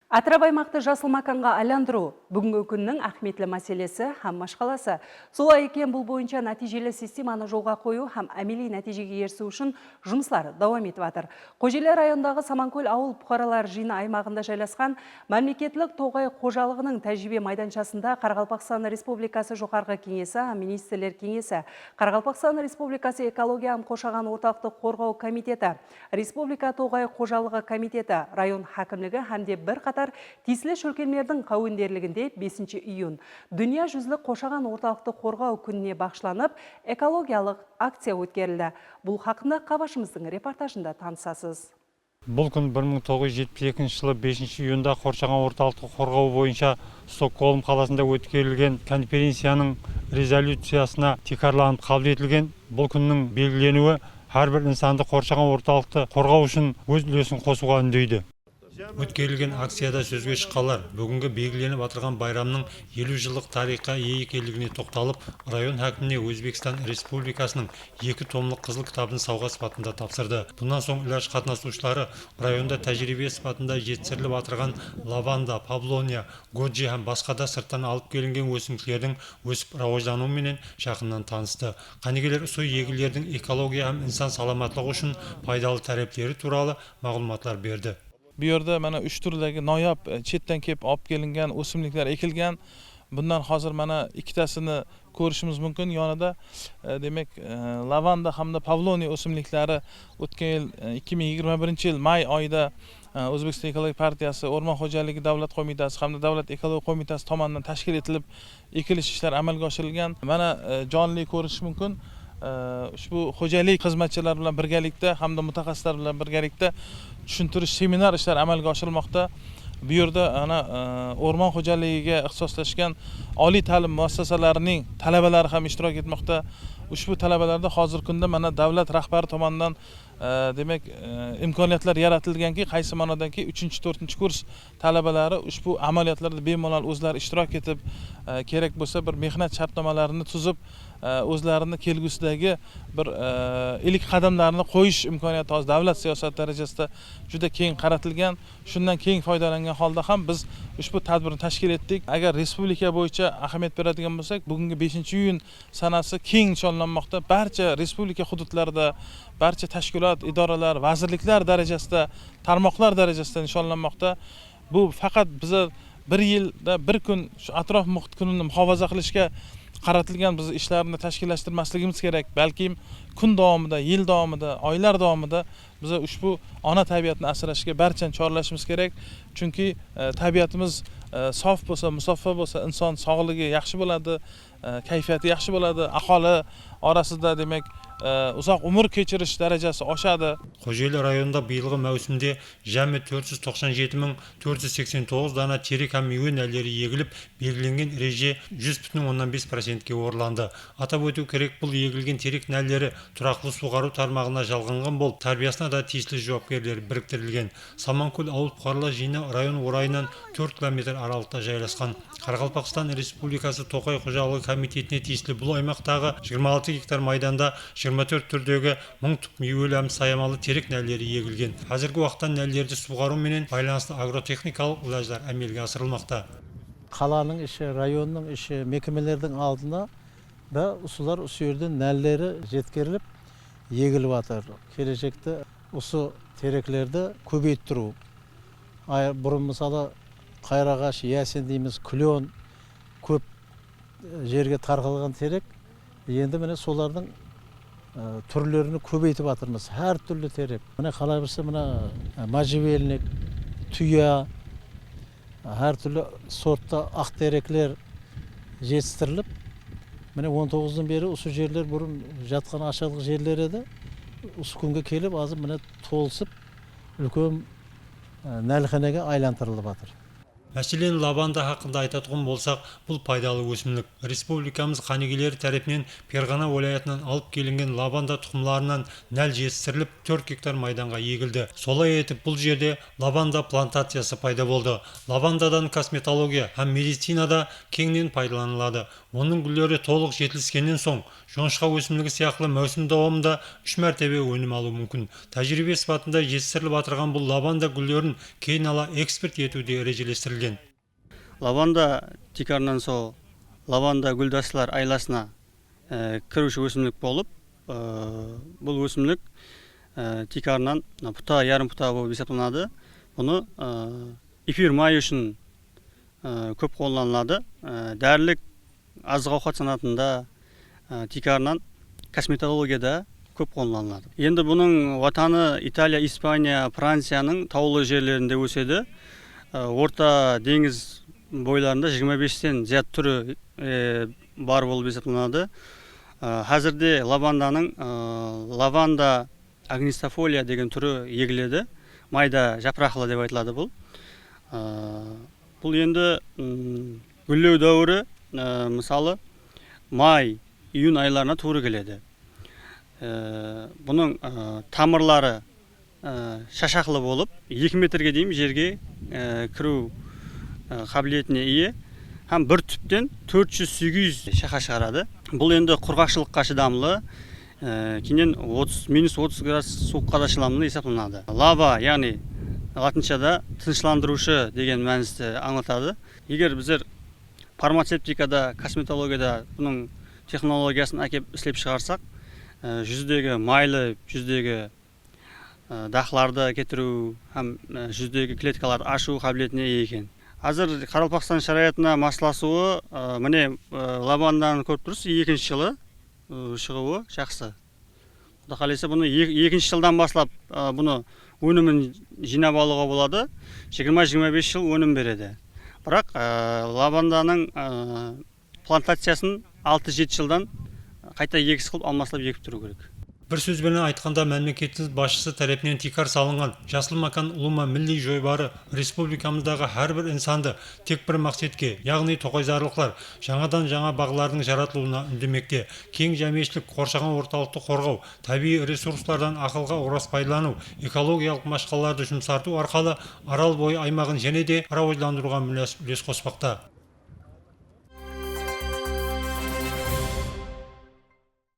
Атырап аймақты жасыл маканға айландыру бүгінгі күннің ахметлі мәселесі һәм машқаласы. Солай екен, бұл бойынша нәтижелі системаны жолға қою һәм әмели нәтижеге ерсу үшін жұмыслар давам етіп жатыр. Қожелі райондағы Саманкөл ауыл бұқаралар жиыны аймағында жайласқан мемлекеттік тоғай қожалығының тәжірибе майданшасында Қарақалпақстан Республикасы Жоғарғы кеңесі, министрлер кеңесі, Қарақалпақстан Республикасы экология һәм қоршаған ортақты қорғау комитеті, Республика тоғай қожалығы комитеті, район хакімлігі һәмде бір қатар тиесілі шөлкемелердің қауындерлігінде 5 июнь дүния жүзілік қоршаған орталықты қорғау күніне бағышланып, экологиялық акция өткерілді. Бұл хақында Қабашымыздың репортажында танысасыз. Бұл күн 1972 жылы 5 июньда қоршаған орталықты қорғау бойынша Стокгольм қаласында өткерілген конференцияның резолюциясына текарланып қабыл етілген. Бұл күннің белгіленуі әрбір инсанды қоршаған орталықты қорғау үшін өз үлесін қосуға үндейді. Өткерілген акцияда сөзге шыққандар бүгінгі белгіленіп отырған байрамның 50 жылдық тарихқа ие екендігіне тоқталып, район хакіміне Өзбекстан Республикасының 2 томлық қызыл кітабын сауға сыпатында тапсырды. Бұнан соң илаж қатынасушылары районда тәжірибе сыпатында жетістіріліп отырған лаванда, павлония, годжи һәм басқа да сырттан алып келінген өсімдіктердің өсіп рауаждануы менен жақыннан танысты. Қанегелер су егілердің экология һәм инсан саламатлығы үшін пайдалы тәрептері туралы мағлұматлар берді. Bu yerda mana 3 turdagi noyob chetdan kelib olib kelingan o'simliklar ekilgan. Bundan hozir mana ikkitasini ko'rishimiz mumkin. Yonida demak lavanda hamda pavloniya o'simliklari o'tgan yil 2021-yil may oyida O'zbekiston Ekologiya partiyasi, O'rmon xo'jaligi davlat qo'mitasi hamda davlat ekologiya qo'mitasi tomonidan tashkil etilib ekilish ishlari amalga oshirilgan. Mana jonli ko'rish mumkin. Ushbu xo'jalik xizmatchilari bilan birgalikda hamda mutaxassislar bilan birgalikda tushuntirish seminar ishlari amalga oshirilmoqda. Bu yerda ana o'rmon xo'jaligiga ixtisoslashgan oliy ta'lim muassasalarining talabalari ham ishtirok etmoqda. Ushbu talabalarda hozirgi kunda mana davlat rahbari tomonidan demak imkoniyatlar yaratilganki, qaysi ma'nodanki 3-4 kurs talabalari ushbu amaliyotlarda bemalol o'zlari ishtirok etib, kerak bo'lsa bir mehnat shartnomalarini tuzib, o'zlarini kelgusidagi bir ilk qadamlarini qo'yish imkoniyati hozir davlat siyosati darajasida juda keng qaratilgan. Shundan keng foydalangan holda ham biz ushbu tadbirni tashkil etdik. Agar respublika bo'yicha ahamiyat beradigan bo'lsak, bugungi 5-iyun sanasi keng nishonlanmoqda. Barcha respublika hududlarida, barcha tashkilot, idoralar, vazirliklar darajasida, tarmoqlar darajasida nishonlanmoqda. Bu faqat biza bir yilda bir kun shu atrof muhit kunini muhofaza qilishga qaratilgan biz ishlarni tashkillashtirmasligimiz kerak. Balkim kun davomida, yil davomida, oylar davomida biz ushbu ona tabiatni asrashga barchani chorlashimiz kerak. Chunki tabiatimiz sof bo'lsa, musaffo bo'lsa, inson sog'ligi yaxshi bo'ladi, kayfiyati yaxshi bo'ladi, aholi orasida demak uzoq umr kechirish darajasi oshadi. Qo'jeli rayonida biylgi mavsumda jami 497.489 dana terik һәм меуе нәлләре егіліп, белгіленген ереже 100.5%-ге орыланды. Атап өту керек, бұл егілген терек нәлләре тұрақлы суғару тармағына жалғанған болып, тарбиясына да тиесілі жауапкерлер біріктірілген. Саманкөл ауыл бұқаралар жиыны район орайынан 4 км аралықта жайласқан. Қарақалпақстан Республикасы Тоқай қожалығы комитетіне тиесілі бұл аймақтағы 26 гектар майданда 24 түрдегі 1000 түп меуелі һәм саямалы терек нәллері егілген. Қазіргі уақытта нәллерді суғару менен байланысты агротехникалық илаждар әмелге асырылмақта. Қаланың іші, районның іші, мекемелердің алдына да усулар осы жерден нәллері жеткеріліп, егіліп жатыр. Келешекте осы тереклерді көбейттіру. Бұрын мысалы қайрағаш, ясен дейміз, күлен көп жерге тарқалған терек. Енді міне солардың түрлерін көбейтіп жатырмыз. Әр түрлі терек. Міне қалай болса, мына можжевельник, тұя, әр түрлі сортта ақ тереклер жетістіріліп, міне 19-ден бері осы жерлер бұрын жатқан ашалық жерлер еді. Осы күнге келіп, азыр міне толысып, үлкен нәлханеге айландырылып жатыр. Мәселен, лаванда хақында айтатын болсақ, бұл пайдалы өсімдік. Республикамыз қанегелері тарапынан Ферғана уалаятынан алып келінген лаванда тұқымларынан нәл жетістіріліп 4 гектар майданға егілді. Солай етіп, бұл жерде лаванда плантациясы пайда болды. Лавандадан косметология һәм медицинада кеңінен пайдаланылады. Оның гүлдері толық жетіліскеннен соң, жоңышқа өсімдігі сияқты маусым давамында 3 мәртебе өнім алу мүмкін. Тәжірибе сипатында жетістіріліп атырған бұл лаванда гүлдерін кейін ала экспорт етуде ережелестірілген. Lavanda tikarından so lavanda güldaşlar aylasına kırışı өсімдік болып, бұл өсімдік tikarından puta yarım puta болып есептелінеді. Бұны эфир майы үшін көп қолданылады. Дәрілік азық ауқат санатында tikarından косметологияда көп қолданылады. Енді бұның ватаны Италия, Испания, Францияның таулы жерлерінде өседі. Орта деңіз бойларында 25-тен зият түрі бар болып есептелінеді. Қазірде лаванданың лаванда агнистофолия деген түрі егіледі. Майда жапырақлы деп айтылады бұл. Бұл енді гүлдеу дәуірі мысалы май, июнь айларына тура келеді. Бұның тамырлары шашақлы болып 2 метрге дейін жерге кіру қабілетіне ие, һәм бір түптен 400-800 шақа шығарады. Бұл енді құрғақшылыққа шыдамлы, кейіннен -30 градус суыққа да шыдамлы есептелінеді. Лава, яғни латыншада тыныштандырушы деген мәністі аңлатады. Егер біздер фармацевтикада, косметологияда бұның технологиясын әкеп іслеп шығарсақ, жүздегі майлы, жүздегі дақларды кетіру, һәм жүздегі клеткаларды ашу қабілетіне ие екен. Қазір Қарақалпақстан шариғатына масласуы, міне лаванданың көріп тұрсыз, 2-ші жылы шығуы жақсы. Құда қаласа бұны 2-ші жылдан бастап бұны өнімін жинап алуға болады. 20-25 жыл өнім береді. Бірақ лаванданың плантациясын 6-7 жылдан қайта егіс қылып алмаслап егіп тұру керек. Бір сөзбен айтқанда мемлекетіміз басшысы тарапынан тикар салынған жасыл макан ұлыма милли жойбары республикамыздағы әрбір инсанды тек бір мақсатке, яғни тоқайзарлықлар жаңадан жаңа бағлардың жаратылуына үндемекте. Кең жәмешілік қоршаған орталықты қорғау, табиғи ресурстардан ақылға орас пайдалану, экологиялық машқаларды жұмсарту арқылы арал бойы аймағын және де ара ойландыруға үлес қоспақта.